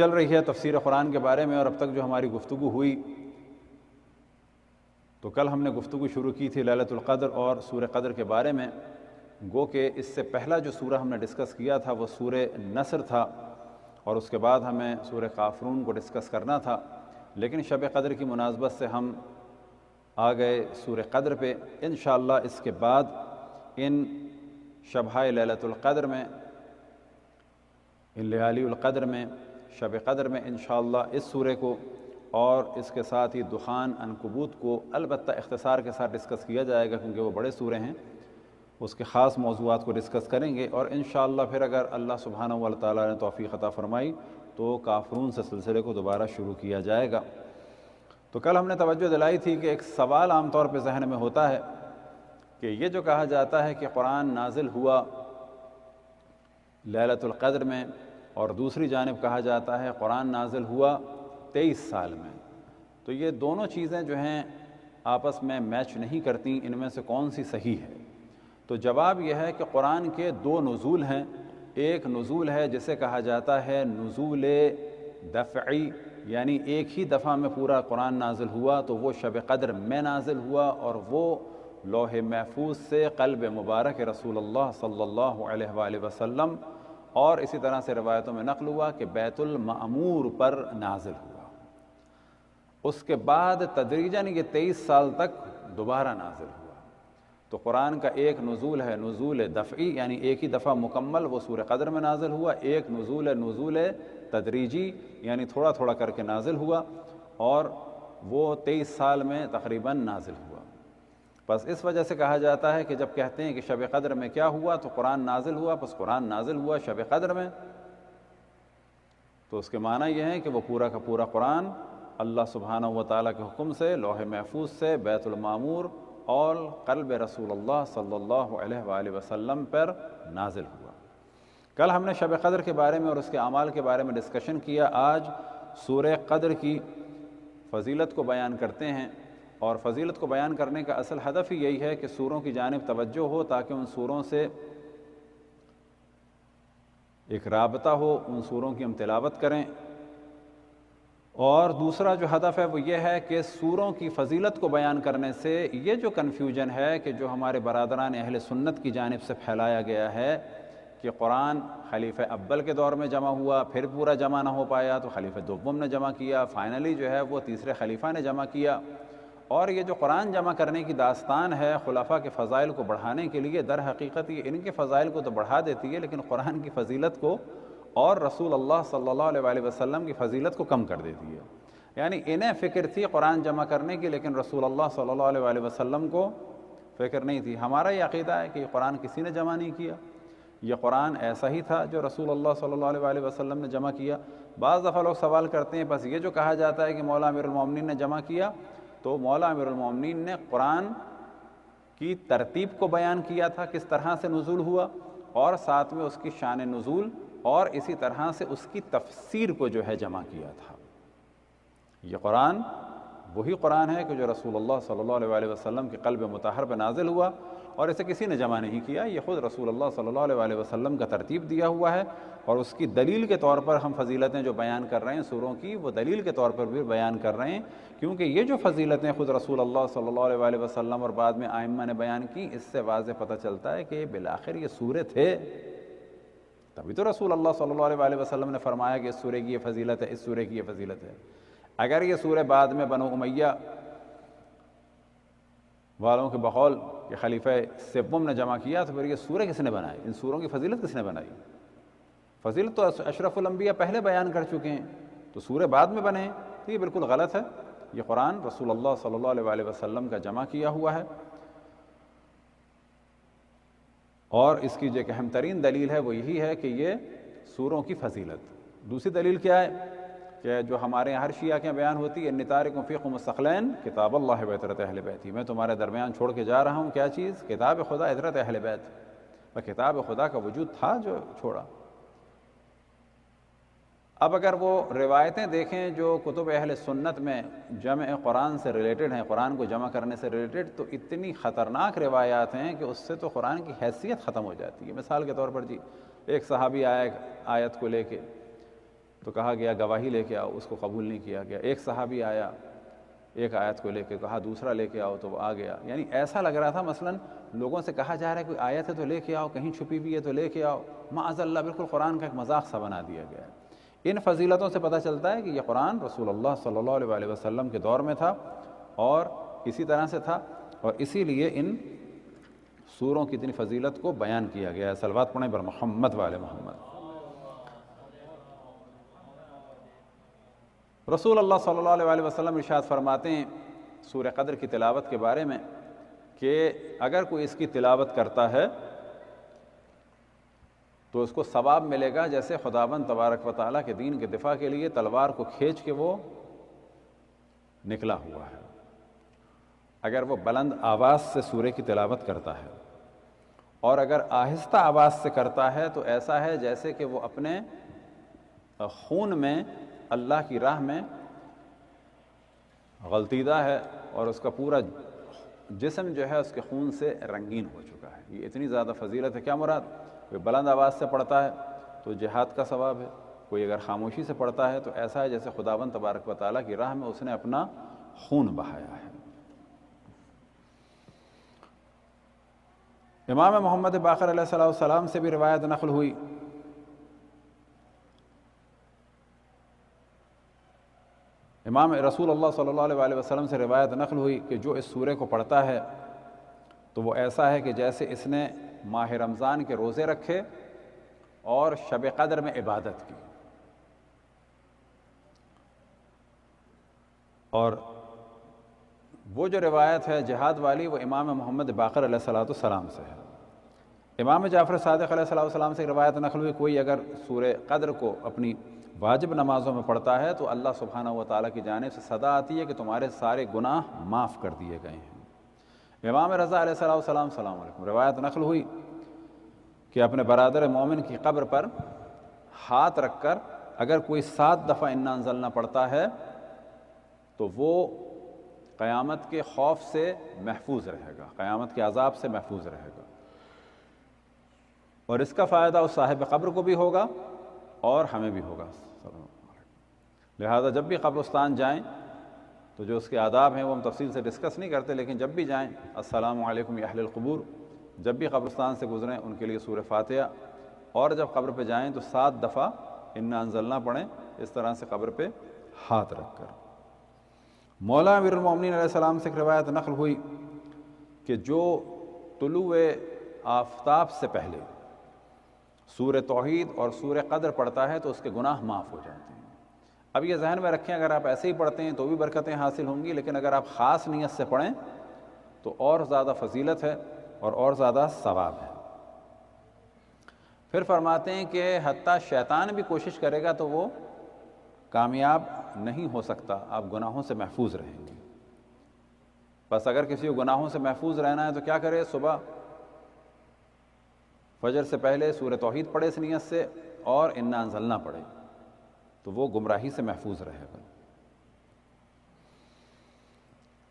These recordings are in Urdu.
چل رہی ہے تفسیر قرآن کے بارے میں، اور اب تک جو ہماری گفتگو ہوئی تو کل ہم نے گفتگو شروع کی تھی لیلۃ القدر اور سورہ قدر کے بارے میں. گو کہ اس سے پہلا جو سورہ ہم نے ڈسکس کیا تھا وہ سورہ نصر تھا، اور اس کے بعد ہمیں سورہ کافرون کو ڈسکس کرنا تھا، لیکن شب قدر کی مناسبت سے ہم آ گئے سورہ قدر پہ. انشاءاللہ اس کے بعد ان شبہائے لیلۃ القدر میں، ان لیالی القدر میں، شب قدر میں انشاءاللہ اس سورہ کو اور اس کے ساتھ ہی دخان، عنکبوت کو البتہ اختصار کے ساتھ ڈسکس کیا جائے گا کیونکہ وہ بڑے سورے ہیں، اس کے خاص موضوعات کو ڈسکس کریں گے. اور انشاءاللہ پھر اگر اللہ سبحانہ و تعالیٰ نے توفیق عطا فرمائی تو کافرون سے سلسلے کو دوبارہ شروع کیا جائے گا. تو کل ہم نے توجہ دلائی تھی کہ ایک سوال عام طور پہ ذہن میں ہوتا ہے کہ یہ جو کہا جاتا ہے کہ قرآن نازل ہوا لیلۃ القدر میں، اور دوسری جانب کہا جاتا ہے قرآن نازل ہوا 23 سال میں، تو یہ دونوں چیزیں جو ہیں آپس میں میچ نہیں کرتی، ان میں سے کون سی صحیح ہے؟ تو جواب یہ ہے کہ قرآن کے دو نزول ہیں. ایک نزول ہے جسے کہا جاتا ہے نزول دفعی، یعنی ایک ہی دفعہ میں پورا قرآن نازل ہوا، تو وہ شب قدر میں نازل ہوا، اور وہ لوح محفوظ سے قلب مبارک رسول اللہ صلی اللہ علیہ وآلہ وسلم، اور اسی طرح سے روایتوں میں نقل ہوا کہ بیت المعمور پر نازل ہوا. اس کے بعد تدریجاً یہ 23 سال تک دوبارہ نازل ہوا. تو قرآن کا ایک نزول ہے نزول دفعی، یعنی ایک ہی دفعہ مکمل وہ سورہ قدر میں نازل ہوا. ایک نزول تدریجی، یعنی تھوڑا تھوڑا کر کے نازل ہوا، اور وہ 23 سال میں تقریباً نازل ہوا. بس اس وجہ سے کہا جاتا ہے کہ جب کہتے ہیں کہ شب قدر میں کیا ہوا تو قرآن نازل ہوا، بس قرآن نازل ہوا شب قدر میں، تو اس کے معنی یہ ہے کہ وہ پورا کا پورا قرآن اللہ سبحانہ و تعالیٰ کے حکم سے لوح محفوظ سے بیت المعمور اور قلب رسول اللہ صلی اللہ علیہ وآلہ وسلم پر نازل ہوا. کل ہم نے شب قدر کے بارے میں اور اس کے اعمال کے بارے میں ڈسکشن کیا. آج سورہ قدر کی فضیلت کو بیان کرتے ہیں، اور فضیلت کو بیان کرنے کا اصل ہدف ہی یہی ہے کہ سوروں کی جانب توجہ ہو تاکہ ان سوروں سے ایک رابطہ ہو، ان سوروں کی ہم تلاوت کریں. اور دوسرا جو ہدف ہے وہ یہ ہے کہ سوروں کی فضیلت کو بیان کرنے سے یہ جو کنفیوژن ہے کہ جو ہمارے برادران اہل سنت کی جانب سے پھیلایا گیا ہے کہ قرآن خلیفہ اول کے دور میں جمع ہوا، پھر پورا جمع نہ ہو پایا تو خلیفہ دوم نے جمع کیا، فائنلی جو ہے وہ تیسرے خلیفہ نے جمع کیا. اور یہ جو قرآن جمع کرنے کی داستان ہے خلفاء کے فضائل کو بڑھانے کے لیے، در حقیقت یہ ان کے فضائل کو تو بڑھا دیتی ہے لیکن قرآن کی فضیلت کو اور رسول اللہ صلی اللہ علیہ وآلہ وسلم کی فضیلت کو کم کر دیتی ہے. یعنی انہیں فکر تھی قرآن جمع کرنے کی، لیکن رسول اللہ صلی اللہ علیہ وآلہ وسلم کو فکر نہیں تھی. ہمارا یہ عقیدہ ہے کہ یہ قرآن کسی نے جمع نہیں کیا، یہ قرآن ایسا ہی تھا جو رسول اللہ صلی اللہ علیہ وآلہ وسلم نے جمع کیا. بعض دفعہ لوگ سوال کرتے ہیں بس یہ جو کہا جاتا ہے کہ مولا امیر المومنین نے جمع کیا، تو مولا امیر المومنین نے قرآن کی ترتیب کو بیان کیا تھا، کس طرح سے نزول ہوا، اور ساتھ میں اس کی شان نزول اور اسی طرح سے اس کی تفسیر کو جو ہے جمع کیا تھا. یہ قرآن وہی قرآن ہے کہ جو رسول اللہ صلی اللہ علیہ وآلہ وسلم کے قلب مطہر پہ نازل ہوا، اور اسے کسی نے جمع نہیں کیا، یہ خود رسول اللہ صلی اللہ علیہ وآلہ وسلم کا ترتیب دیا ہوا ہے. اور اس کی دلیل کے طور پر ہم فضیلتیں جو بیان کر رہے ہیں سوروں کی، وہ دلیل کے طور پر بھی بیان کر رہے ہیں، کیونکہ یہ جو فضیلتیں خود رسول اللہ صلی اللہ علیہ وآلہ وسلم اور بعد میں ائمہ نے بیان کی، اس سے واضح پتہ چلتا ہے کہ بالآخر یہ سورے تھے. تبھی تو رسول اللہ صلی اللہ علیہ وآلہ وسلم نے فرمایا کہ اس سورے کی یہ فضیلت ہے، اس سورے کی یہ فضیلت ہے. اگر یہ سورہ بعد میں بنو امیہ والوں کے بقول کہ خلیفہ سوم نے جمع کیا، تو پھر یہ سورہ کس نے بنائی؟ ان سوروں کی فضیلت کس نے بنائی؟ فضیلت تو اشرف الانبیاء پہلے بیان کر چکے ہیں، تو سورہ بعد میں بنے، تو یہ بالکل غلط ہے. یہ قرآن رسول اللہ صلی اللہ علیہ وآلہ وسلم کا جمع کیا ہوا ہے، اور اس کی جو ایک اہم ترین دلیل ہے وہ یہی ہے کہ یہ سوروں کی فضیلت. دوسری دلیل کیا ہے کہ جو ہمارے یہاں ہر شیعہ کے بیان ہوتی ہے، انی تارکم فیکم الثقلین کتاب اللہ و عترۃ اہل بیتی، میں تمہارے درمیان چھوڑ کے جا رہا ہوں کیا چیز؟ کتاب خدا، عترت اہل بیت. اور کتاب خدا کا وجود تھا جو چھوڑا. اب اگر وہ روایتیں دیکھیں جو کتب اہل سنت میں جمع قرآن سے ریلیٹڈ ہیں، قرآن کو جمع کرنے سے ریلیٹڈ، تو اتنی خطرناک روایات ہیں کہ اس سے تو قرآن کی حیثیت ختم ہو جاتی ہے. مثال کے طور پر ایک صحابی آیا آیت کو لے کے تو کہا گیا گواہی لے کے آؤ، اس کو قبول نہیں کیا گیا۔ ایک صحابی آیا، ایک آیت کو لے کے کہا دوسرا لے کے آؤ تو وہ آ گیا۔ یعنی ایسا لگ رہا تھا مثلاً لوگوں سے کہا جا رہا ہے کوئی آیت ہے تو لے کے آؤ، کہیں چھپی ہوئی ہے تو لے کے آؤ، معاذ اللہ بالکل قرآن کا ایک مذاق سا بنا دیا گیا ہے۔ ان فضیلتوں سے پتہ چلتا ہے کہ یہ قرآن رسول اللہ صلی اللہ علیہ وآلہ وسلم کے دور میں تھا اور اسی طرح سے تھا، اور اسی لیے ان سوروں کی اتنی فضیلت کو بیان کیا گیا ہے۔ صلوات پڑھیں بر محمد وآل محمد۔ رسول اللہ صلی اللہ علیہ وآلہ وسلم ارشاد فرماتے ہیں سورہ قدر کی تلاوت کے بارے میں کہ اگر کوئی اس کی تلاوت کرتا ہے تو اس کو ثواب ملے گا جیسے خداوند تبارک و تعالیٰ کے دین کے دفاع کے لیے تلوار کو کھینچ کے وہ نکلا ہوا ہے۔ اگر وہ بلند آواز سے سورہ کی تلاوت کرتا ہے اور اگر آہستہ آواز سے کرتا ہے تو ایسا ہے جیسے کہ وہ اپنے خون میں اللہ کی راہ میں غلطیدہ ہے اور اس کا پورا جسم جو ہے اس کے خون سے رنگین ہو چکا ہے۔ یہ اتنی زیادہ فضیلت ہے۔ کیا مراد؟ کوئی بلند آواز سے پڑھتا ہے تو جہاد کا ثواب ہے، کوئی اگر خاموشی سے پڑھتا ہے تو ایسا ہے جیسے خداوند تبارک و تعالیٰ کی راہ میں اس نے اپنا خون بہایا ہے۔ امام محمد باقر علیہ السلام سے بھی روایت نقل ہوئی، امام رسول اللہ صلی اللہ علیہ وآلہ وسلم سے روایت نقل ہوئی کہ جو اس سورے کو پڑھتا ہے تو وہ ایسا ہے کہ جیسے اس نے ماہ رمضان کے روزے رکھے اور شب قدر میں عبادت کی۔ اور وہ جو روایت ہے جہاد والی وہ امام محمد باقر علیہ السلام سے ہے۔ امام جعفر صادق علیہ السلام سے روایت نقل ہوئی کوئی اگر سورہ قدر کو اپنی واجب نمازوں میں پڑھتا ہے تو اللہ سبحانہ و تعالیٰ کی جانب سے صدا آتی ہے کہ تمہارے سارے گناہ معاف کر دیے گئے ہیں۔ امام رضا علیہ السلام السلام علیکم روایت نقل ہوئی کہ اپنے برادر مومن کی قبر پر ہاتھ رکھ کر اگر کوئی 7 دفعہ انا انزلنا پڑھتا ہے تو وہ قیامت کے خوف سے محفوظ رہے گا، قیامت کے عذاب سے محفوظ رہے گا، اور اس کا فائدہ اس صاحب قبر کو بھی ہوگا اور ہمیں بھی ہوگا۔ لہذا جب بھی قبرستان جائیں تو جو اس کے آداب ہیں وہ ہم تفصیل سے ڈسکس نہیں کرتے، لیکن جب بھی جائیں السلام علیکم یا اہل القبور، جب بھی قبرستان سے گزریں ان کے لیے سورہ فاتحہ، اور جب قبر پہ جائیں تو 7 دفعہ انا انزلنا پڑھیں، اس طرح سے قبر پہ ہاتھ رکھ کر۔ مولا امیر المومنین علیہ السلام سے ایک روایت نقل ہوئی کہ جو طلوع آفتاب سے پہلے سورہ توحید اور سورہ قدر پڑھتا ہے تو اس کے گناہ معاف ہو جاتے ہیں۔ اب یہ ذہن میں رکھیں اگر آپ ایسے ہی پڑھتے ہیں تو بھی برکتیں حاصل ہوں گی، لیکن اگر آپ خاص نیت سے پڑھیں تو اور زیادہ فضیلت ہے اور زیادہ ثواب ہے۔ پھر فرماتے ہیں کہ حتیٰ شیطان بھی کوشش کرے گا تو وہ کامیاب نہیں ہو سکتا، آپ گناہوں سے محفوظ رہیں گے۔ بس اگر کسی کو گناہوں سے محفوظ رہنا ہے تو کیا کرے؟ صبح فجر سے پہلے سورہ توحید پڑھے اس نیت سے اور انا انزلنا پڑھے تو وہ گمراہی سے محفوظ رہے گا۔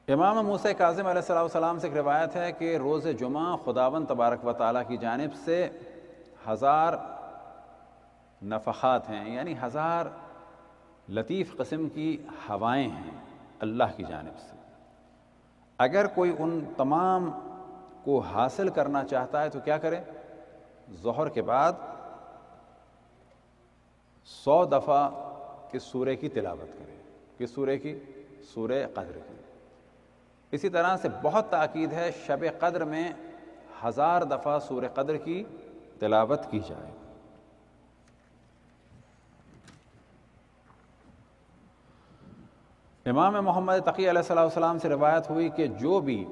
امام موسیٰ کاظم علیہ السلام سے ایک روایت ہے کہ روز جمعہ خداوند تبارک و تعالیٰ کی جانب سے 1000 نفحات ہیں، یعنی 1000 لطیف قسم کی ہوائیں ہیں اللہ کی جانب سے۔ اگر کوئی ان تمام کو حاصل کرنا چاہتا ہے تو کیا کرے؟ ظہر کے بعد 100 دفعہ اس سورہ کی تلاوت کرے۔ کس سورہ کی؟ سورہ قدر کی۔ اسی طرح سے بہت تاکید ہے شب قدر میں 1000 دفعہ سورہ قدر کی تلاوت کی جائے۔ امام محمد تقی علیہ السلام سے روایت ہوئی کہ جو بھی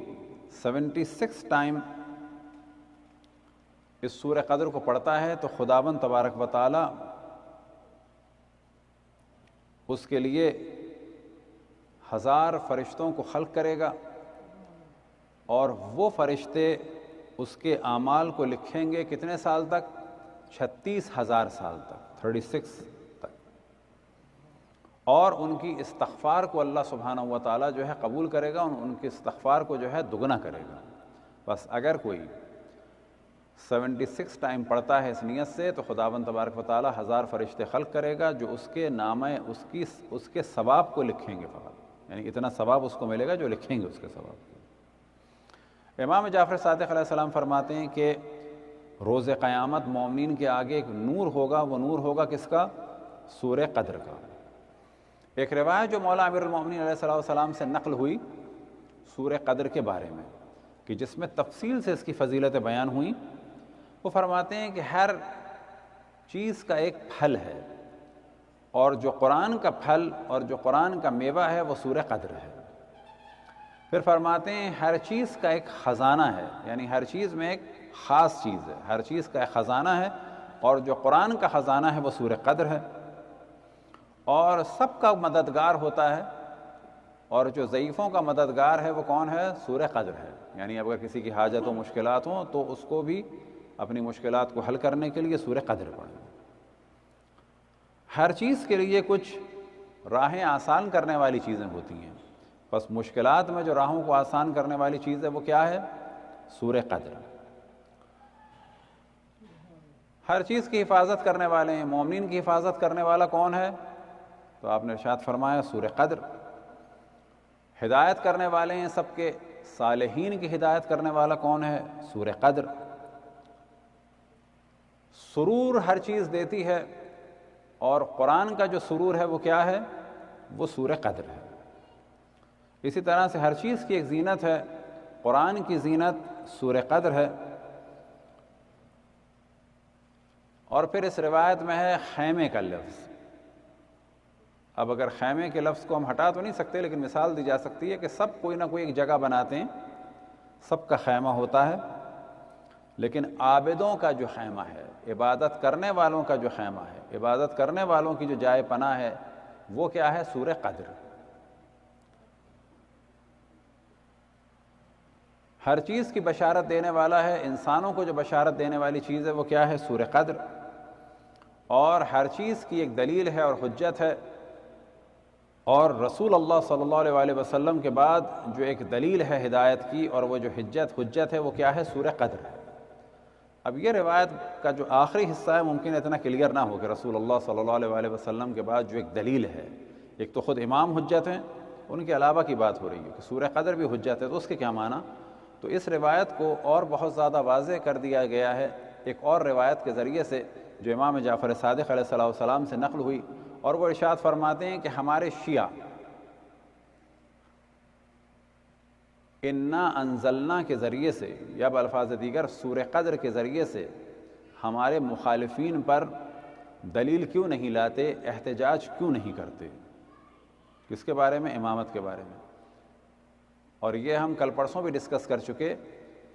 76 ٹائم اس سورہ قدر کو پڑھتا ہے تو خداوند تبارک و تعالی اس کے لیے 1000 فرشتوں کو خلق کرے گا، اور وہ فرشتے اس کے اعمال کو لکھیں گے کتنے سال تک؟ 36,000 سال تک، 36 تک، اور ان کی استغفار کو اللہ سبحانہ و تعالیٰ جو ہے قبول کرے گا، ان کے استغفار کو جو ہے دگنا کرے گا۔ بس اگر کوئی 76 ٹائم پڑھتا ہے اس نیت سے تو خداوند تبارک و تعالیٰ 1000 فرشتے خلق کرے گا جو اس کے نامہ اس کے ثواب کو لکھیں گے فقط، یعنی اتنا ثواب اس کو ملے گا جو لکھیں گے اس کے ثواب۔ امام جعفر صادق علیہ السلام فرماتے ہیں کہ روز قیامت مومنین کے آگے ایک نور ہوگا، وہ نور ہوگا کس کا؟ سورہ قدر کا۔ ایک روایت جو مولا امیر المومنین علیہ السلام سے نقل ہوئی سورہ قدر کے بارے میں، کہ جس میں تفصیل سے اس کی فضیلتیں بیان ہوئیں، وہ فرماتے ہیں کہ ہر چیز کا ایک پھل ہے، اور جو قرآن کا پھل اور جو قرآن کا میوہ ہے وہ سورہ قدر ہے۔ پھر فرماتے ہیں ہر چیز کا ایک خزانہ ہے، یعنی ہر چیز میں ایک خاص چیز ہے، ہر چیز کا ایک خزانہ ہے، اور جو قرآن کا خزانہ ہے وہ سورہ قدر ہے، اور سب کا مددگار ہوتا ہے، اور جو ضعیفوں کا مددگار ہے وہ کون ہے؟ سورہ قدر ہے۔ یعنی اگر کسی کی حاجت و مشکلات ہوں تو اس کو بھی اپنی مشکلات کو حل کرنے کے لیے سورہ قدر پڑھیں۔ ہر چیز کے لیے کچھ راہیں آسان کرنے والی چیزیں ہوتی ہیں، بس مشکلات میں جو راہوں کو آسان کرنے والی چیز ہے وہ کیا ہے؟ سورہ قدر۔ ہر چیز کی حفاظت کرنے والے ہیں، مومنین کی حفاظت کرنے والا کون ہے؟ تو آپ نے ارشاد فرمایا سورہ قدر۔ ہدایت کرنے والے ہیں سب کے صالحین کی ہدایت کرنے والا کون ہے؟ سورہ قدر۔ سرور ہر چیز دیتی ہے، اور قرآن کا جو سرور ہے وہ کیا ہے؟ وہ سورہ قدر ہے۔ اسی طرح سے ہر چیز کی ایک زینت ہے، قرآن کی زینت سورہ قدر ہے۔ اور پھر اس روایت میں ہے خیمے کا لفظ۔ اب اگر خیمے کے لفظ کو ہم ہٹا تو نہیں سکتے، لیکن مثال دی جا سکتی ہے کہ سب کوئی نہ کوئی ایک جگہ بناتے ہیں، سب کا خیمہ ہوتا ہے، لیکن عابدوں کا جو خیمہ ہے، عبادت کرنے والوں کا جو خیمہ ہے، عبادت کرنے والوں کی جو جائے پناہ ہے، وہ کیا ہے؟ سورہ قدر۔ ہر چیز کی بشارت دینے والا ہے، انسانوں کو جو بشارت دینے والی چیز ہے وہ کیا ہے؟ سورہ قدر۔ اور ہر چیز کی ایک دلیل ہے اور حجت ہے، اور رسول اللہ صلی اللہ علیہ وآلہ وسلم کے بعد جو ایک دلیل ہے ہدایت کی اور وہ جو حجت ہے وہ کیا ہے؟ سورہ قدر ہے۔ اب یہ روایت کا جو آخری حصہ ہے ممکن اتنا کلیئر نہ ہو کہ رسول اللہ صلی اللہ علیہ وآلہ وسلم کے بعد جو ایک دلیل ہے، ایک تو خود امام حجت ہیں، ان کے علاوہ کی بات ہو رہی ہے کہ سورہ قدر بھی حجت ہے، تو اس کے کیا معنی؟ تو اس روایت کو اور بہت زیادہ واضح کر دیا گیا ہے ایک اور روایت کے ذریعے سے جو امام جعفر صادق علیہ السلام سے نقل ہوئی، اور وہ ارشاد فرماتے ہیں کہ ہمارے شیعہ انا انزلنا کے ذریعے سے یا بالفاظ دیگر سورہ قدر کے ذریعے سے ہمارے مخالفین پر دلیل کیوں نہیں لاتے، احتجاج کیوں نہیں کرتے؟ کس کے بارے میں؟ امامت کے بارے میں۔ اور یہ ہم کل پرسوں بھی ڈسکس کر چکے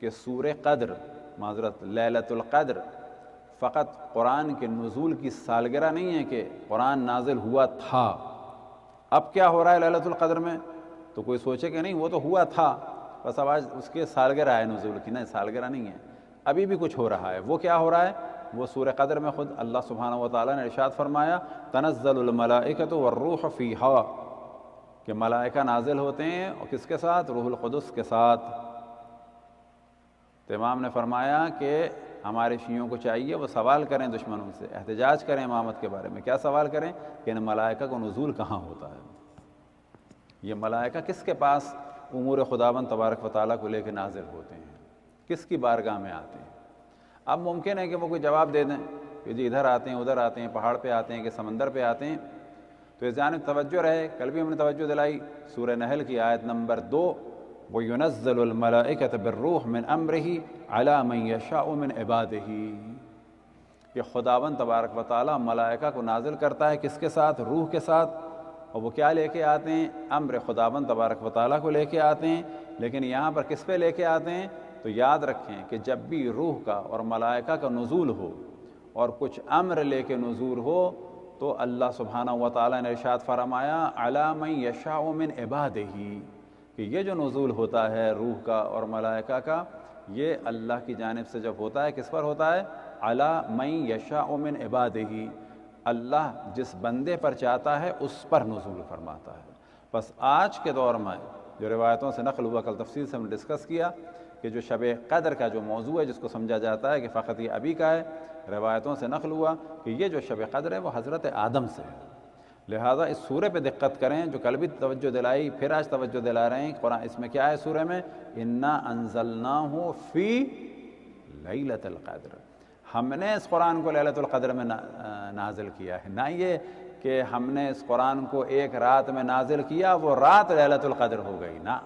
کہ سورہ قدر، معذرت لیلۃ القدر، فقط قرآن کے نزول کی سالگرہ نہیں ہے کہ قرآن نازل ہوا تھا، اب کیا ہو رہا ہے لیلۃ القدر میں؟ تو کوئی سوچے کہ نہیں وہ تو ہوا تھا، بس اب آج اس کے سالگرہ ہے نزول کی، نہیں سالگرہ نہیں ہے، ابھی بھی کچھ ہو رہا ہے۔ وہ کیا ہو رہا ہے؟ وہ سورہ قدر میں خود اللہ سبحانہ و تعالیٰ نے ارشاد فرمایا تنزل الملائکۃ والروح فیہا، کہ ملائکہ نازل ہوتے ہیں، اور کس کے ساتھ؟ روح القدس کے ساتھ۔ تو امام نے فرمایا کہ ہمارے شیعوں کو چاہیے وہ سوال کریں دشمنوں سے، احتجاج کریں امامت کے بارے میں۔ کیا سوال کریں؟ کہ ان ملائکہ کو نزول کہاں ہوتا ہے؟ یہ ملائکہ کس کے پاس امور خداوند تبارک و تعالیٰ کو لے کے نازل ہوتے ہیں؟ کس کی بارگاہ میں آتے ہیں؟ اب ممکن ہے کہ وہ کوئی جواب دے دیں کہ جی ادھر آتے ہیں، ادھر آتے ہیں، پہاڑ پہ آتے ہیں کہ سمندر پہ آتے ہیں، تو اس جانب توجہ رہے۔ کل بھی ہم نے توجہ دلائی سورہ نحل کی آیت نمبر 2، وَيُنَزِّلُ الْمَلَائِكَةَ بِالرُّوحِ مِنْ أَمْرِهِ عَلَى مَنْ يَشَاءُ مِنْ عِبَادِهِ، کہ خداوند تبارک و تعالیٰ ملائکہ کو نازل کرتا ہے کس کے ساتھ؟ روح کے ساتھ، اور وہ کیا لے کے آتے ہیں؟ امر خداوند تبارک و تعالیٰ کو لے کے آتے ہیں۔ لیکن یہاں پر کس پہ لے کے آتے ہیں؟ تو یاد رکھیں کہ جب بھی روح کا اور ملائکہ کا نزول ہو اور کچھ امر لے کے نزول ہو تو اللہ سبحانہ و تعالیٰ نے ارشاد فرمایا علی من یشاء من عبادہ، کہ یہ جو نزول ہوتا ہے روح کا اور ملائکہ کا، یہ اللہ کی جانب سے جب ہوتا ہے کس پر ہوتا ہے؟ علی من یشاء من عبادہ، اللہ جس بندے پر چاہتا ہے اس پر نزول فرماتا ہے۔ بس آج کے دور میں جو روایتوں سے نقل ہوا، کل تفصیل سے ہم نے ڈسکس کیا کہ جو شب قدر کا جو موضوع ہے، جس کو سمجھا جاتا ہے کہ فقط یہ ابھی کا ہے، روایتوں سے نقل ہوا کہ یہ جو شب قدر ہے وہ حضرت آدم سے ہے۔ لہٰذا اس سورہ پہ دقت کریں، جو کل بھی توجہ دلائی، پھر آج توجہ دلا رہے ہیں۔ قرآن اس میں کیا ہے سورہ میں؟ انا انزلناہ فی لیلۃ القدر، ہم نے اس قرآن کو لیلۃ القدر میں نازل کیا ہے، نہ یہ کہ ہم نے اس قرآن کو ایک رات میں نازل کیا وہ رات لیلۃ القدر ہو گئی، نہ،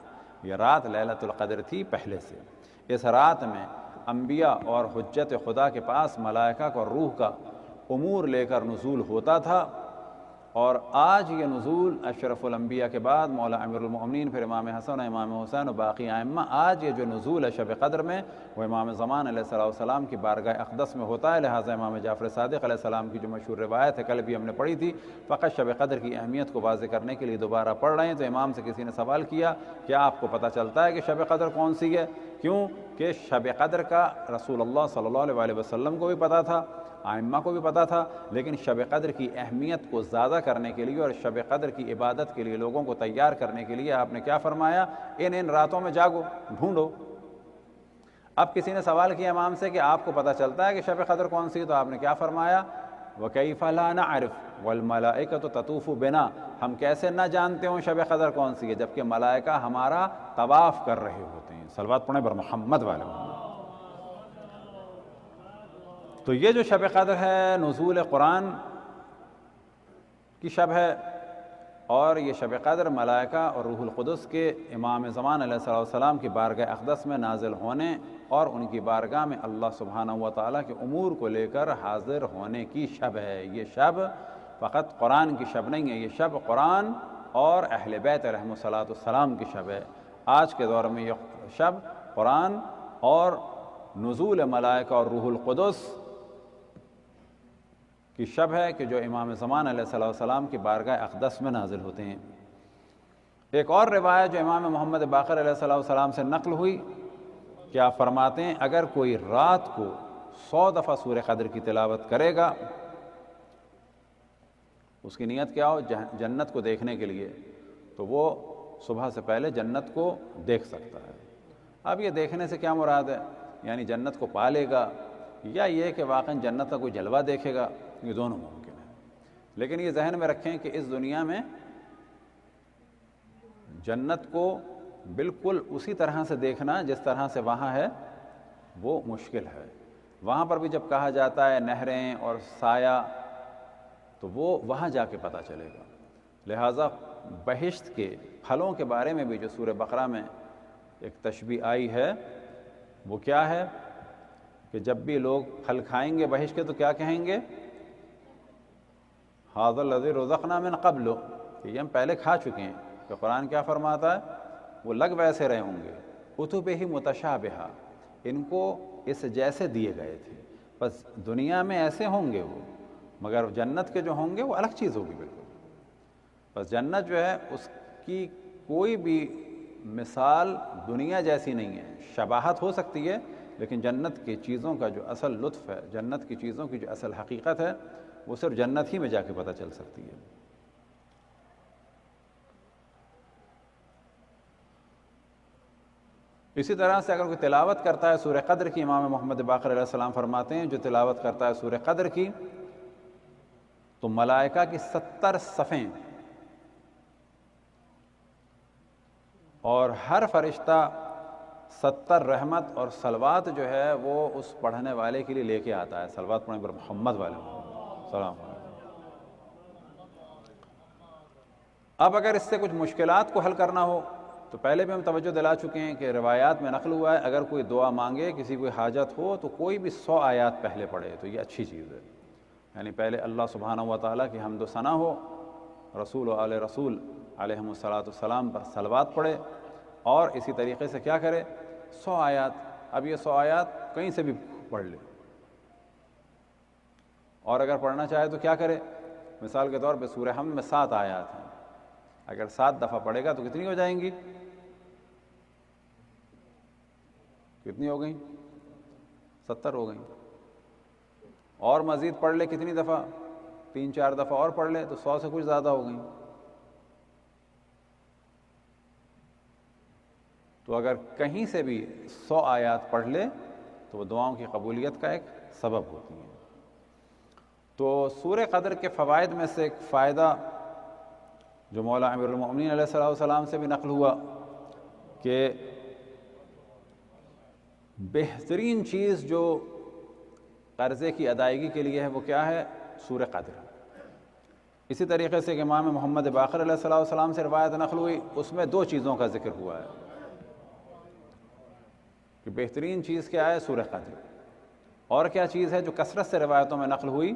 یہ رات لیلۃ القدر تھی پہلے سے۔ اس رات میں انبیاء اور حجت خدا کے پاس ملائکہ کو روح کا امور لے کر نزول ہوتا تھا، اور آج یہ نزول اشرف الانبیاء کے بعد مولا امیر المؤمنین، پھر امام حسن، امام حسین و باقی ائمہ، آج یہ جو نزول ہے شب قدر میں وہ امام زمان علیہ السلام کی بارگاہ اقدس میں ہوتا ہے۔ لہٰذا امام جعفر صادق علیہ السلام کی جو مشہور روایت ہے، کل بھی ہم نے پڑھی تھی، فقط شب قدر کی اہمیت کو واضح کرنے کے لیے دوبارہ پڑھ رہے ہیں۔ تو امام سے کسی نے سوال کیا، کیا آپ کو پتہ چلتا ہے کہ شب قدر کون سی ہے؟ کیوں کہ شب قدر کا رسول اللہ صلی اللہ علیہ وسلم کو بھی پتہ تھا، ائمہ کو بھی پتہ تھا، لیکن شب قدر کی اہمیت کو زیادہ کرنے کے لیے اور شب قدر کی عبادت کے لیے لوگوں کو تیار کرنے کے لیے آپ نے کیا فرمایا؟ ان راتوں میں جاگو، ڈھونڈو۔ اب کسی نے سوال کیا امام سے کہ آپ کو پتہ چلتا ہے کہ شب قدر کون سی؟ تو آپ نے کیا فرمایا؟ وَكَيْفَ لَا نَعْرِفُ وَالْمَلَائِكَةُ تَطُوفُ بِنَا، ہم کیسے نہ جانتے ہوں شب قدر کون سی ہے جبکہ ملائکہ ہمارا طواف کر رہے ہوتے ہیں۔ صلوات پڑھیں بر محمد والے۔ تو یہ جو شب قدر ہے نزول قرآن کی شب ہے، اور یہ شب قدر ملائکہ اور روح القدس کے امام زمان علیہ السلام کی بارگاہ اقدس میں نازل ہونے اور ان کی بارگاہ میں اللہ سبحانہ و تعالیٰ کے امور کو لے کر حاضر ہونے کی شب ہے۔ یہ شب فقط قرآن کی شب نہیں ہے، یہ شب قرآن اور اہل بیت علیہم السلام کی شب ہے۔ آج کے دور میں یہ شب قرآن اور نزول ملائکہ اور روح القدس کی شب ہے کہ جو امام زمان علیہ السلام کی بارگاہ اقدس میں نازل ہوتے ہیں۔ ایک اور روایت جو امام محمد باقر علیہ السلام سے نقل ہوئی، کیا فرماتے ہیں اگر کوئی رات کو 100 دفعہ سورہ قدر کی تلاوت کرے گا، اس کی نیت کیا ہو؟ جنت کو دیکھنے کے لیے، تو وہ صبح سے پہلے جنت کو دیکھ سکتا ہے۔ اب یہ دیکھنے سے کیا مراد ہے؟ یعنی جنت کو پا لے گا، یا یہ کہ واقعاً جنت کا کوئی جلوہ دیکھے گا؟ یہ دونوں ممکن ہے، لیکن یہ ذہن میں رکھیں کہ اس دنیا میں جنت کو بالکل اسی طرح سے دیکھنا جس طرح سے وہاں ہے وہ مشکل ہے۔ وہاں پر بھی جب کہا جاتا ہے نہریں اور سایہ، تو وہ وہاں جا کے پتہ چلے گا۔ لہٰذا بہشت کے پھلوں کے بارے میں بھی جو سورہ بقرہ میں ایک تشبیہ آئی ہے، وہ کیا ہے کہ جب بھی لوگ پھل کھائیں گے بہشت کے تو کیا کہیں گے؟ ھذا الذی رزقنا من قبل، کہ یہ ہم پہلے کھا چکے ہیں۔ کہ قرآن کیا فرماتا ہے؟ وہ لگ ویسے رہے ہوں گے، اتبہ متشابہہ، ان کو اس جیسے دیے گئے تھے، بس دنیا میں ایسے ہوں گے وہ، مگر جنت کے جو ہوں گے وہ الگ چیز ہوگی بالکل۔ بس جنت جو ہے اس کی کوئی بھی مثال دنیا جیسی نہیں ہے، شباہت ہو سکتی ہے، لیکن جنت کی چیزوں کا جو اصل لطف ہے، جنت کی چیزوں کی جو اصل حقیقت ہے، وہ صرف جنت ہی میں جا کے پتہ چل سکتی ہے۔ اسی طرح سے اگر کوئی تلاوت کرتا ہے سورہ قدر کی، امام محمد باقر علیہ السلام فرماتے ہیں جو تلاوت کرتا ہے سورہ قدر کی، تو ملائکہ کی 70 صفیں اور ہر فرشتہ 70 رحمت اور صلوات جو ہے وہ اس پڑھنے والے کے لیے لے کے آتا ہے۔ صلوات پڑھنے پر محمد والے سلام علیکم۔ اب اگر اس سے کچھ مشکلات کو حل کرنا ہو تو پہلے بھی ہم توجہ دلا چکے ہیں کہ روایات میں نقل ہوا ہے اگر کوئی دعا مانگے، کسی کوئی حاجت ہو، تو کوئی بھی 100 آیات پہلے پڑھے تو یہ اچھی چیز ہے۔ یعنی پہلے اللہ سبحانہ و تعالیٰ کی حمد و ثنا ہو، رسول و آل رسول علیہم السلام پر صلوات پڑھے، اور اسی طریقے سے کیا کرے؟ 100 آیات۔ اب یہ 100 آیات کہیں سے بھی پڑھ لے، اور اگر پڑھنا چاہے تو کیا کرے؟ مثال کے طور پہ سورہ حمد میں 7 آیات ہیں، اگر 7 دفعہ پڑھے گا تو کتنی ہو جائیں گی؟ کتنی ہو گئیں؟ 70 ہو گئیں۔ اور مزید پڑھ لے کتنی دفعہ؟ 3-4 دفعہ اور پڑھ لے تو 100 سے کچھ زیادہ ہو گئیں۔ تو اگر کہیں سے بھی 100 آیات پڑھ لے تو وہ دعاؤں کی قبولیت کا ایک سبب ہوتی ہیں۔ تو سورہ قدر کے فوائد میں سے ایک فائدہ جو مولا امیر المؤمنین علیہ الصلوۃ والسلام سے بھی نقل ہوا کہ بہترین چیز جو قرضے کی ادائیگی کے لیے ہے وہ کیا ہے؟ سورہ قدر۔ اسی طریقے سے کہ امام محمد باقر علیہ الصلوۃ والسلام سے روایت نقل ہوئی، اس میں 2 چیزوں کا ذکر ہوا ہے کہ بہترین چیز کیا ہے؟ سورہ قدر۔ اور کیا چیز ہے جو کثرت سے روایتوں میں نقل ہوئی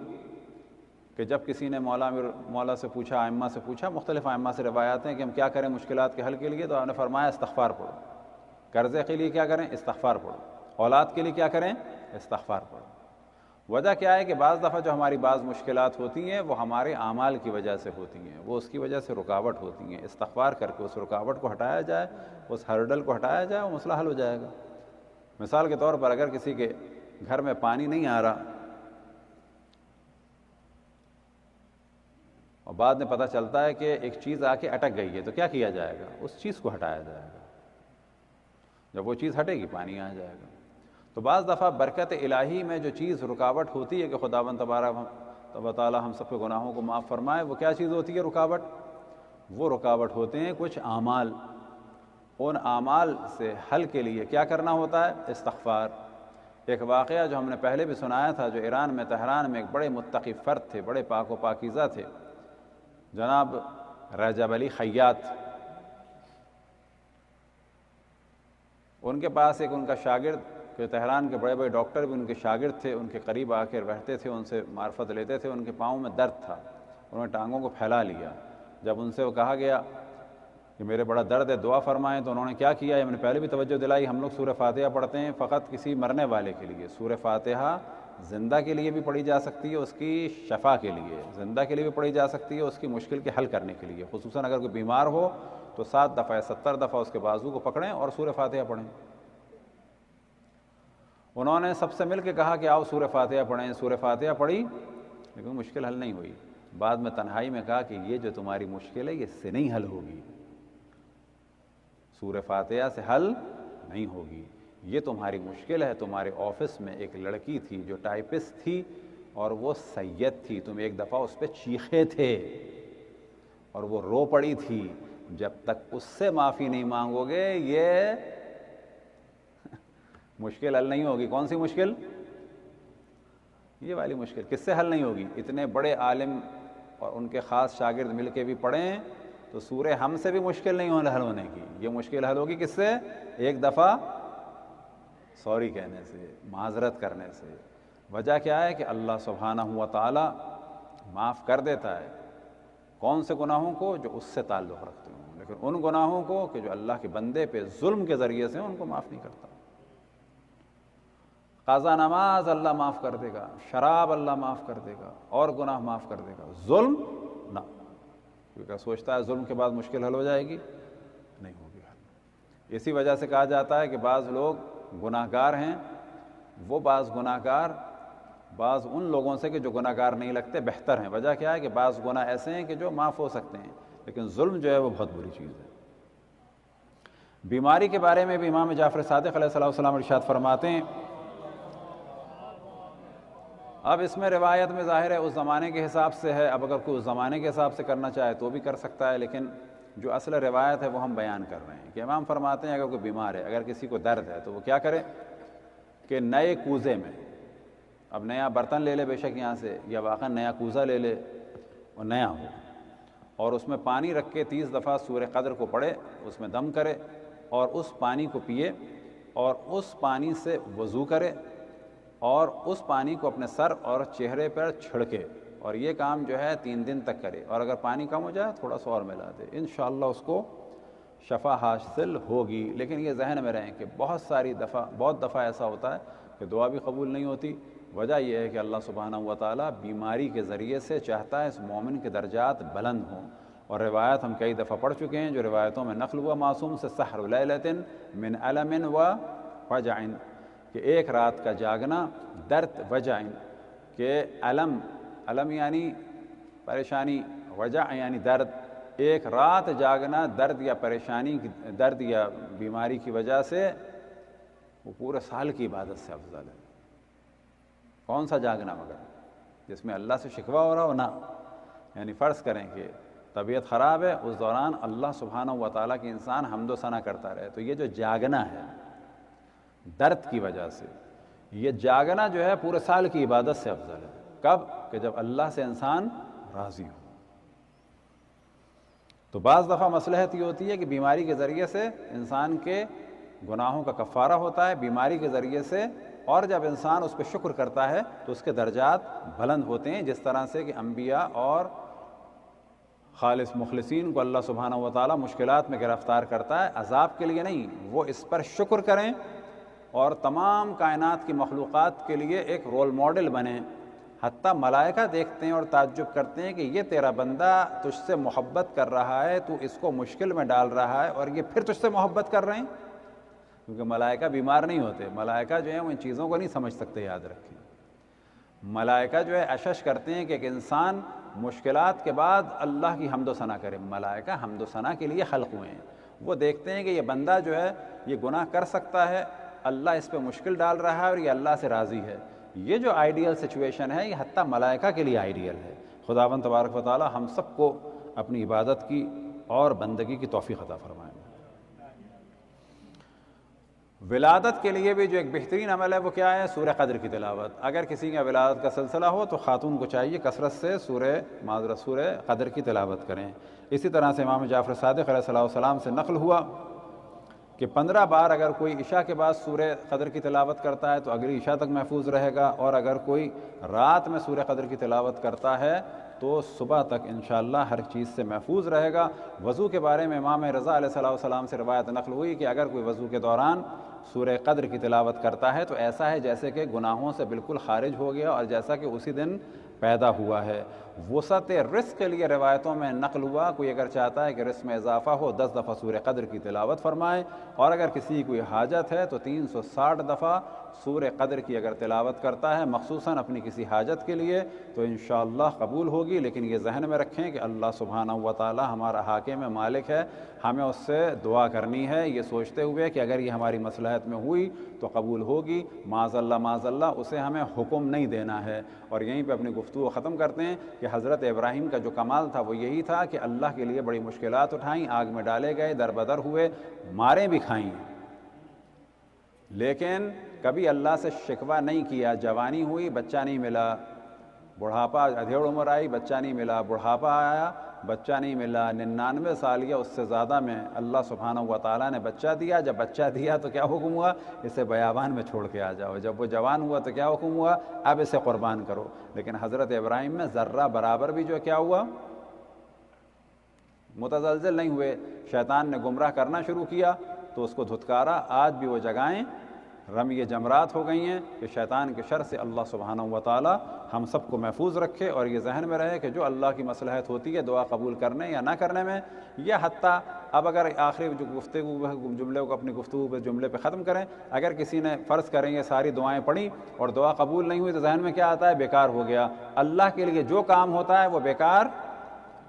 کہ جب کسی نے مولا سے پوچھا، ائمہ سے پوچھا، مختلف ائمہ سے روایات ہیں کہ ہم کیا کریں مشکلات کے حل کے لیے، تو آپ نے فرمایا استغفار پڑھو۔ قرضے کے لیے کیا کریں؟ استغفار پڑھو۔ اولاد کے لیے کیا کریں؟ استغفار پڑھو۔ وجہ کیا ہے کہ بعض دفعہ جو ہماری بعض مشکلات ہوتی ہیں وہ ہمارے اعمال کی وجہ سے ہوتی ہیں، وہ اس کی وجہ سے رکاوٹ ہوتی ہیں۔ استغفار کر کے اس رکاوٹ کو ہٹایا جائے، اس ہرڈل کو ہٹایا جائے، وہ مسئلہ حل ہو جائے گا۔ مثال کے طور پر اگر کسی کے گھر میں پانی نہیں آ رہا اور بعد میں پتہ چلتا ہے کہ ایک چیز آ کے اٹک گئی ہے، تو کیا کیا جائے گا؟ اس چیز کو ہٹایا جائے گا۔ جب وہ چیز ہٹے گی پانی آ جائے گا۔ تو بعض دفعہ برکت الہی میں جو چیز رکاوٹ ہوتی ہے کہ خداوند تبارک و تعالی ہم سب کے گناہوں کو معاف فرمائے، وہ کیا چیز ہوتی ہے رکاوٹ؟ وہ رکاوٹ ہوتے ہیں کچھ اعمال۔ ان اعمال سے حل کے لیے کیا کرنا ہوتا ہے؟ استغفار۔ ایک واقعہ جو ہم نے پہلے بھی سنایا تھا، جو ایران میں تہران میں ایک بڑے متقی فرد تھے، بڑے پاک و پاکیزہ تھے، جناب رجب علی خیاط۔ ان کے پاس ایک ان کا شاگرد کہ تہران کے بڑے بڑے ڈاکٹر بھی ان کے شاگرد تھے، ان کے قریب آ کے رہتے تھے، ان سے معرفت لیتے تھے۔ ان کے پاؤں میں درد تھا، انہوں نے ٹانگوں کو پھیلا لیا۔ جب ان سے وہ کہا گیا کہ میرے بڑا درد ہے، دعا فرمائیں، تو انہوں نے کیا کیا؟ میں نے پہلے بھی توجہ دلائی، ہم لوگ سورہ فاتحہ پڑھتے ہیں فقط کسی مرنے والے کے لیے۔ سورہ فاتحہ زندہ کے لیے بھی پڑھی جا سکتی ہے، اس کی شفا کے لیے، زندہ کے لیے بھی پڑھی جا سکتی ہے، اس کی مشکل کے حل کرنے کے لیے۔ خصوصاً اگر کوئی بیمار ہو تو 7 دفعہ یا 70 دفعہ اس کے بازو کو پکڑیں اور سورہ فاتحہ پڑھیں۔ انہوں نے سب سے مل کے کہا کہ آؤ سورہ فاتحہ پڑھیں۔ سورہ فاتحہ پڑھی لیکن مشکل حل نہیں ہوئی۔ بعد میں تنہائی میں کہا کہ یہ جو تمہاری مشکل ہے یہ اس سے نہیں حل ہوگی، سورہ فاتحہ سے حل نہیں ہوگی۔ یہ تمہاری مشکل ہے، تمہارے آفس میں ایک لڑکی تھی جو ٹائپسٹ تھی اور وہ سید تھی، تم ایک دفعہ اس پہ چیخے تھے اور وہ رو پڑی تھی، جب تک اس سے معافی نہیں مانگو گے یہ مشکل حل نہیں ہوگی۔ کون سی مشکل؟ یہ والی مشکل۔ کس سے حل نہیں ہوگی؟ اتنے بڑے عالم اور ان کے خاص شاگرد مل کے بھی پڑھیں تو سورہ ہم سے بھی مشکل نہیں حل ہونے کی۔ یہ مشکل حل ہوگی کس سے؟ ایک دفعہ سوری کہنے سے، معذرت کرنے سے۔ وجہ کیا ہے کہ اللہ سبحانہ و تعالی معاف کر دیتا ہے کون سے گناہوں کو؟ جو اس سے تعلق رکھتے ہوں، لیکن ان گناہوں کو کہ جو اللہ کے بندے پہ ظلم کے ذریعے سے ان کو معاف نہیں کرتا۔ قضا نماز اللہ معاف کر دے گا، شراب اللہ معاف کر دے گا، اور گناہ معاف کر دے گا، ظلم نہ، کیونکہ سوچتا ہے ظلم کے بعد مشکل حل ہو جائے گی، نہیں ہوگی حل۔ اسی وجہ سے کہا جاتا ہے کہ بعض لوگ گناہ گار ہیں، وہ بعض گناہ گار بعض ان لوگوں سے کہ جو گناہ گار نہیں لگتے بہتر ہیں۔ وجہ کیا ہے کہ بعض گناہ ایسے ہیں کہ جو معاف ہو سکتے ہیں، لیکن ظلم جو ہے وہ بہت بری چیز ہے۔ بیماری کے بارے میں بھی امام جعفر صادق علیہ السلام ارشاد فرماتے ہیں، اب اس میں روایت میں ظاہر ہے اس زمانے کے حساب سے ہے، اب اگر کوئی اس زمانے کے حساب سے کرنا چاہے تو بھی کر سکتا ہے، لیکن جو اصل روایت ہے وہ ہم بیان کر رہے ہیں کہ امام فرماتے ہیں اگر کوئی بیمار ہے، اگر کسی کو درد ہے تو وہ کیا کرے کہ نئے کوزے میں، اب نیا برتن لے لے بے شک یہاں سے، یا واقعا نیا کوزہ لے لے اور نیا ہو، اور اس میں پانی رکھ کے 30 دفعہ سورہ قدر کو پڑھے، اس میں دم کرے اور اس پانی کو پیے اور اس پانی سے وضو کرے اور اس پانی کو اپنے سر اور چہرے پر چھڑکے، اور یہ کام جو ہے 3 دن تک کرے، اور اگر پانی کم ہو جائے تھوڑا سا اور ملا دے، انشاءاللہ اس کو شفا حاصل ہوگی۔ لیکن یہ ذہن میں رہیں کہ بہت دفعہ ایسا ہوتا ہے کہ دعا بھی قبول نہیں ہوتی۔ وجہ یہ ہے کہ اللہ سبحانہ و تعالیٰ بیماری کے ذریعے سے چاہتا ہے اس مومن کے درجات بلند ہوں، اور روایت ہم کئی دفعہ پڑھ چکے ہیں جو روایتوں میں نقل ہوا معصوم سے، سحر لیلۃ من الم و وجع، کہ ایک رات کا جاگنا درد، وجع کہ علم یعنی پریشانی، وجع یعنی درد، ایک رات جاگنا درد یا پریشانی درد یا بیماری کی وجہ سے وہ پورے سال کی عبادت سے افضل ہے۔ کون سا جاگنا مگر جس میں اللہ سے شکوہ ہو رہا ہو؟ نہ، یعنی فرض کریں کہ طبیعت خراب ہے، اس دوران اللہ سبحانہ و تعالیٰ کی انسان حمد و ثنا کرتا رہے، تو یہ جو جاگنا ہے درد کی وجہ سے، یہ جاگنا جو ہے پورے سال کی عبادت سے افضل ہے۔ کب؟ کہ جب اللہ سے انسان راضی ہو۔ تو بعض دفعہ مصلحت یہ ہوتی ہے کہ بیماری کے ذریعے سے انسان کے گناہوں کا کفارہ ہوتا ہے، بیماری کے ذریعے سے، اور جب انسان اس پہ شکر کرتا ہے تو اس کے درجات بلند ہوتے ہیں، جس طرح سے کہ انبیاء اور خالص مخلصین کو اللہ سبحانہ و تعالیٰ مشکلات میں گرفتار کرتا ہے، عذاب کے لیے نہیں، وہ اس پر شکر کریں اور تمام کائنات کی مخلوقات کے لیے ایک رول ماڈل بنیں۔ حتیٰ ملائکہ دیکھتے ہیں اور تعجب کرتے ہیں کہ یہ تیرا بندہ تجھ سے محبت کر رہا ہے، تو اس کو مشکل میں ڈال رہا ہے اور یہ پھر تجھ سے محبت کر رہے ہیں، کیونکہ ملائکہ بیمار نہیں ہوتے، ملائکہ جو ہیں وہ ان چیزوں کو نہیں سمجھ سکتے، یاد رکھیں۔ ملائکہ جو ہے اشش کرتے ہیں کہ ایک انسان مشکلات کے بعد اللہ کی حمد و ثنا کرے۔ ملائکہ حمد و ثنا کے لیے خلق ہوئے ہیں، وہ دیکھتے ہیں کہ یہ بندہ جو ہے یہ گناہ کر سکتا ہے، اللہ اس پہ مشکل ڈال رہا ہے اور یہ اللہ سے راضی ہے۔ یہ جو آئیڈیل سچویشن ہے یہ حتیٰ ملائکہ کے لیے آئیڈیل ہے۔ خداوند تبارک و تعالی ہم سب کو اپنی عبادت کی اور بندگی کی توفیق عطا فرمائے۔ ولادت کے لیے بھی جو ایک بہترین عمل ہے وہ کیا ہے؟ سورہ قدر کی تلاوت۔ اگر کسی کا ولادت کا سلسلہ ہو تو خاتون کو چاہیے کثرت سے سورہ قدر کی تلاوت کریں۔ اسی طرح سے امام جعفر صادق علیہ الصلوۃ والسلام سے نقل ہوا کہ 15 بار اگر کوئی عشاء کے بعد سورہ قدر کی تلاوت کرتا ہے تو اگلی عشاء تک محفوظ رہے گا، اور اگر کوئی رات میں سورہ قدر کی تلاوت کرتا ہے تو صبح تک انشاءاللہ ہر چیز سے محفوظ رہے گا۔ وضو کے بارے میں امام رضا علیہ الصلوۃ والسلام سے روایت نقل ہوئی کہ اگر کوئی وضو کے دوران سورہ قدر کی تلاوت کرتا ہے تو ایسا ہے جیسے کہ گناہوں سے بالکل خارج ہو گیا اور جیسا کہ اسی دن پیدا ہوا ہے۔ وسعت رزق کے لیے روایتوں میں نقل ہوا، کوئی اگر چاہتا ہے کہ رزق میں اضافہ ہو 10 دفعہ سورہ قدر کی تلاوت فرمائے، اور اگر کسی کی کوئی حاجت ہے تو 360 دفعہ سورہ قدر کی اگر تلاوت کرتا ہے مخصوصاً اپنی کسی حاجت کے لیے تو انشاءاللہ قبول ہوگی۔ لیکن یہ ذہن میں رکھیں کہ اللہ سبحانہ و تعالی ہمارا حاکم ہے، مالک ہے، ہمیں اس سے دعا کرنی ہے یہ سوچتے ہوئے کہ اگر یہ ہماری مصلحت میں ہوئی تو قبول ہوگی، معاذ اللہ اسے ہمیں حکم نہیں دینا ہے۔ اور یہیں پہ اپنی گفتگو ختم کرتے ہیں کہ حضرت ابراہیم کا جو کمال تھا وہ یہی تھا کہ اللہ کے لیے بڑی مشکلات اٹھائیں، آگ میں ڈالے گئے، در بدر ہوئے، ماریں بھی کھائیں، لیکن کبھی اللہ سے شکوہ نہیں کیا۔ جوانی ہوئی بچہ نہیں ملا، بڑھاپا ادھیڑ عمر آئی بچہ نہیں ملا، بڑھاپا آیا بچہ نہیں ملا، 99 سال یا اس سے زیادہ میں اللہ سبحانہ و تعالیٰ نے بچہ دیا۔ جب بچہ دیا تو کیا حکم ہوا؟ اسے بیابان میں چھوڑ کے آ جاؤ۔ جب وہ جوان ہوا تو کیا حکم ہوا؟ اب اسے قربان کرو۔ لیکن حضرت ابراہیم میں ذرہ برابر بھی جو کیا ہوا؟ متزلزل نہیں ہوئے۔ شیطان نے گمراہ کرنا شروع کیا تو اس کو دھتکارا۔ آج بھی وہ جگہیں رمی جمرات ہو گئی ہیں کہ شیطان کے شر سے اللہ سبحانہ و تعالی ہم سب کو محفوظ رکھے، اور یہ ذہن میں رہے کہ جو اللہ کی مصلحت ہوتی ہے دعا قبول کرنے یا نہ کرنے میں، یا حتیٰ اب اگر آخری جو گفتگو جملے کو اپنی گفتگو پہ جملے پہ ختم کریں، اگر کسی نے فرض کریں یہ ساری دعائیں پڑھی اور دعا قبول نہیں ہوئی تو ذہن میں کیا آتا ہے؟ بیکار ہو گیا۔ اللہ کے لیے جو کام ہوتا ہے وہ بیکار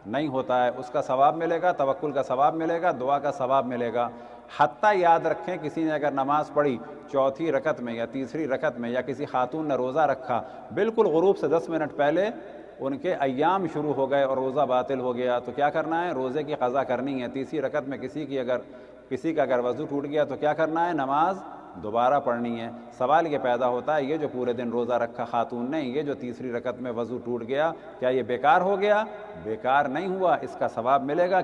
نہیں ہوتا ہے، اس کا ثواب ملے گا، توکل کا ثواب ملے گا، دعا کا ثواب ملے گا۔ حتیٰ یاد رکھیں کسی نے اگر نماز پڑھی چوتھی رکعت میں یا تیسری رکعت میں، یا کسی خاتون نے روزہ رکھا، بالکل غروب سے 10 منٹ پہلے ان کے ایام شروع ہو گئے اور روزہ باطل ہو گیا، تو کیا کرنا ہے؟ روزے کی قضا کرنی ہے۔ تیسری رکعت میں کسی کا اگر وضو ٹوٹ گیا تو کیا کرنا ہے؟ نماز دوبارہ پڑھنی ہے۔ سوال یہ پیدا ہوتا ہے یہ جو پورے دن روزہ رکھا خاتون نے، یہ جو تیسری رکعت میں وضو ٹوٹ گیا، کیا یہ بیکار ہو گیا؟ بیکار نہیں ہوا، اس کا ثواب ملے گا،